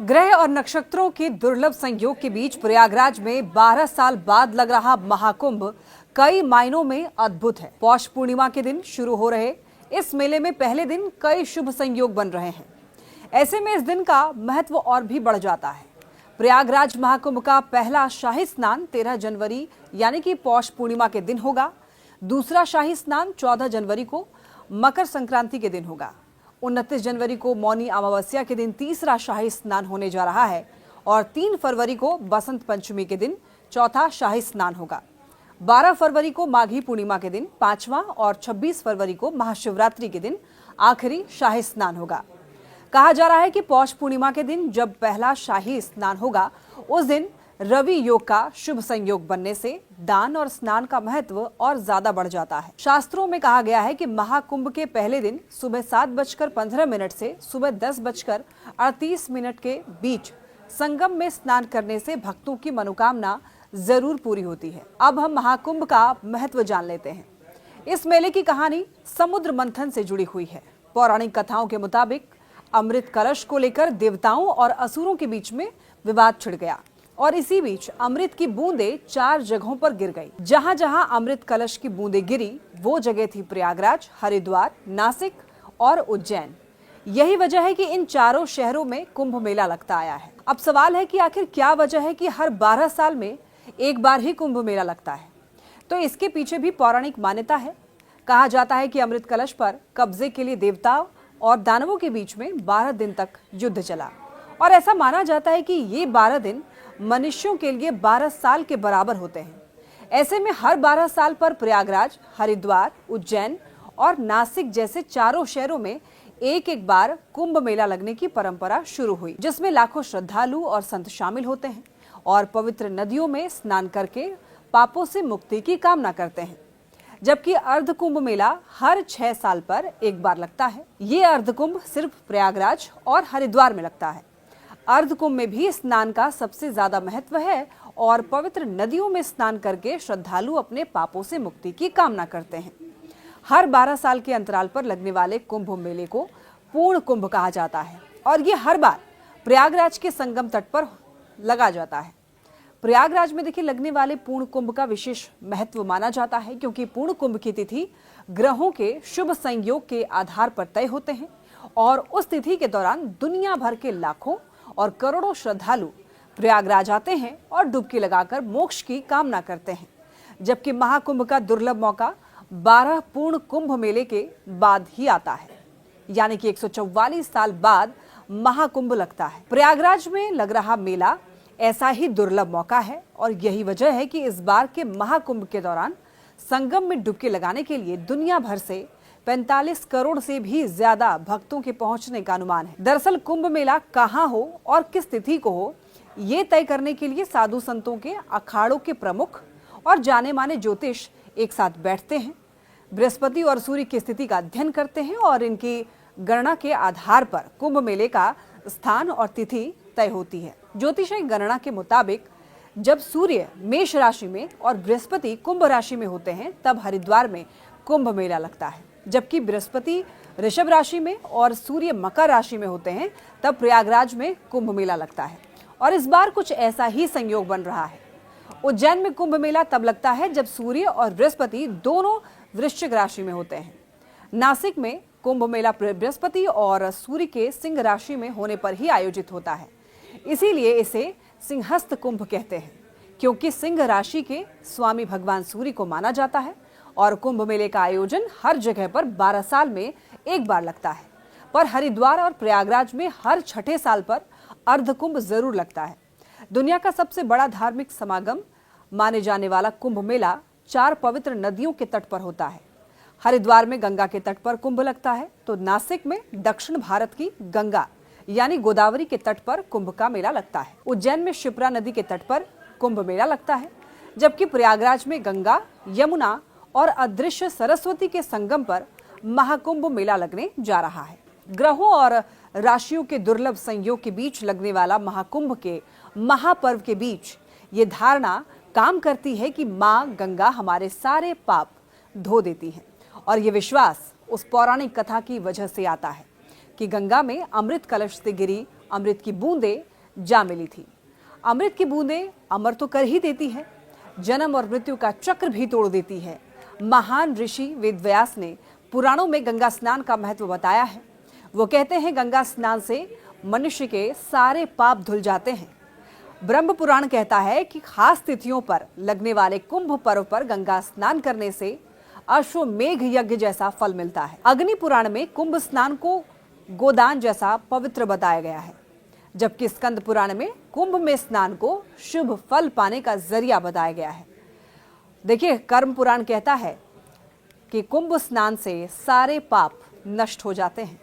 ग्रह और नक्षत्रों के दुर्लभ संयोग के बीच प्रयागराज में 12 साल बाद लग रहा महाकुंभ कई मायनों में अद्भुत है। पौष पूर्णिमा के दिन शुरू हो रहे इस मेले में पहले दिन कई शुभ संयोग बन रहे हैं। ऐसे में इस दिन का महत्व और भी बढ़ जाता है। प्रयागराज महाकुंभ का पहला शाही स्नान 13 जनवरी यानी कि पौष पूर्णिमा के दिन होगा। दूसरा शाही स्नान 14 जनवरी को मकर संक्रांति के दिन होगा। 29 जनवरी को मौनी अमावस्या के दिन तीसरा शाही स्नान होने जा रहा है और 3 फरवरी को बसंत पंचमी के दिन चौथा शाही स्नान होगा। 12 फरवरी को माघी पूर्णिमा के दिन पांचवा और 26 फरवरी को महाशिवरात्रि के दिन आखिरी शाही स्नान होगा। कहा जा रहा है कि पौष पूर्णिमा के दिन जब पहला शाही स्नान होगा उस दिन रवि योग का शुभ संयोग बनने से दान और स्नान का महत्व और ज्यादा बढ़ जाता है। शास्त्रों में कहा गया है कि महाकुंभ के पहले दिन सुबह 7:15 से सुबह 10:38 के बीच संगम में स्नान करने से भक्तों की मनोकामना जरूर पूरी होती है। अब हम महाकुंभ का महत्व जान लेते हैं। इस मेले की कहानी समुद्र मंथन से जुड़ी हुई है। पौराणिक कथाओं के मुताबिक अमृत कलश को लेकर देवताओं और असुरों के बीच में विवाद छिड़ गया और इसी बीच अमृत की बूंदें 4 जगहों पर गिर गई। जहां जहां अमृत कलश की बूंदें गिरी वो जगह थी प्रयागराज, हरिद्वार, नासिक और उज्जैन। यही वजह है कि इन चारों शहरों में कुंभ मेला लगता आया है। अब सवाल है कि आखिर क्या वजह है कि हर 12 साल में एक बार ही कुंभ मेला लगता है। तो इसके पीछे भी पौराणिक मान्यता है। कहा जाता है कि अमृत कलश पर कब्जे के लिए देवताओं और दानवों के बीच में 12 दिन तक युद्ध चला और ऐसा माना जाता है कि ये 12 दिन मनुष्यों के लिए 12 साल के बराबर होते हैं। ऐसे में हर 12 साल पर प्रयागराज, हरिद्वार, उज्जैन और नासिक जैसे चारों शहरों में एक एक बार कुंभ मेला लगने की परंपरा शुरू हुई, जिसमें लाखों श्रद्धालु और संत शामिल होते हैं और पवित्र नदियों में स्नान करके पापों से मुक्ति की कामना करते हैं। जबकि अर्ध कुंभ मेला हर 6 साल पर एक बार लगता है। ये अर्ध कुंभ सिर्फ प्रयागराज और हरिद्वार में लगता है। अर्ध कुंभ में भी स्नान का सबसे ज्यादा महत्व है और पवित्र नदियों में स्नान करके श्रद्धालु अपने पापों से मुक्ति की कामना करते हैं। हर 12 साल के अंतराल पर लगने वाले कुंभ मेले को पूर्ण कुंभ कहा जाता है और ये हर बार प्रयागराज के संगम तट पर लगा जाता है। प्रयागराज में देखिए लगने वाले पूर्ण कुंभ का विशेष महत्व माना जाता है क्योंकि पूर्ण कुंभ की तिथि ग्रहों के शुभ संयोग के आधार पर तय होते हैं और उस तिथि के दौरान दुनिया भर के लाखों और करोड़ों श्रद्धालु प्रयागराज आते हैं और डुबकी लगाकर मोक्ष की कामना करते हैं। जबकि महाकुंभ का दुर्लभ मौका 12 पूर्ण कुंभ मेले के बाद ही आता है, यानी कि 144 साल बाद महाकुंभ लगता है। प्रयागराज में लग रहा मेला ऐसा ही दुर्लभ मौका है और यही वजह है कि इस बार के महाकुंभ के दौरान संगम में डुबकी लगाने के लिए दुनिया भर से 45 करोड़ से भी ज्यादा भक्तों के पहुंचने का अनुमान है। दरअसल कुंभ मेला कहां हो और किस तिथि को हो, ये तय करने के लिए साधु संतों के अखाड़ों के प्रमुख और जाने माने ज्योतिष एक साथ बैठते हैं, बृहस्पति और सूर्य की स्थिति का अध्ययन करते हैं और इनकी गणना के आधार पर कुंभ मेले का स्थान और तिथि तय होती है। ज्योतिषीय गणना के मुताबिक जब सूर्य मेष राशि में और बृहस्पति कुंभ राशि में होते हैं तब हरिद्वार में कुंभ मेला लगता है। जबकि बृहस्पति ऋषभ राशि में और सूर्य मकर राशि में होते हैं तब प्रयागराज में कुंभ मेला लगता है और इस बार कुछ ऐसा ही संयोग बन रहा है। उज्जैन में कुंभ मेला तब लगता है जब सूर्य और बृहस्पति दोनों वृश्चिक राशि में होते हैं। नासिक में कुंभ मेला बृहस्पति और सूर्य के सिंह राशि में होने पर ही आयोजित होता है, इसीलिए इसे सिंहस्थ कुंभ कहते हैं क्योंकि सिंह राशि के स्वामी भगवान सूर्य को माना जाता है और कुंभ मेले का आयोजन हर जगह पर 12 साल में एक बार लगता है, पर हरिद्वार और प्रयागराज में हर 6ठे साल पर अर्ध कुंभ जरूर लगता है। दुनिया का सबसे बड़ा धार्मिक समागम माने जाने वाला कुंभ मेला 4 पवित्र नदियों के तट पर होता है। हरिद्वार में गंगा के तट पर कुंभ लगता है तो नासिक में दक्षिण भारत की गंगा यानी गोदावरी के तट पर कुंभ का मेला लगता है। उज्जैन में शिप्रा नदी के तट पर कुंभ मेला लगता है, जबकि प्रयागराज में गंगा, यमुना और अदृश्य सरस्वती के संगम पर महाकुंभ मेला लगने जा रहा है। ग्रहों और राशियों के दुर्लभ संयोग के बीच लगने वाला महाकुंभ के महापर्व के बीच ये धारणा काम करती है कि मां गंगा हमारे सारे पाप धो देती है और ये विश्वास उस पौराणिक कथा की वजह से आता है कि गंगा में अमृत कलश से गिरी अमृत की बूंदें जा मिली थी। अमृत की बूंदें अमर तो कर ही देती है, जन्म और मृत्यु का चक्र भी तोड़ देती है। महान ऋषि वेदव्यास ने पुराणों में गंगा स्नान का महत्व बताया है। वो कहते हैं गंगा स्नान से मनुष्य के सारे पाप धुल जाते हैं। ब्रह्म पुराण कहता है कि खास तिथियों पर लगने वाले कुंभ पर्व पर गंगा स्नान करने से अश्वमेघ यज्ञ जैसा फल मिलता है। अग्नि पुराण में कुंभ स्नान को गोदान जैसा पवित्र बताया गया है, जबकि स्कंद पुराण में कुंभ में स्नान को शुभ फल पाने का जरिया बताया गया है। देखिए, कर्म पुराण कहता है कि कुंभ स्नान से सारे पाप नष्ट हो जाते हैं।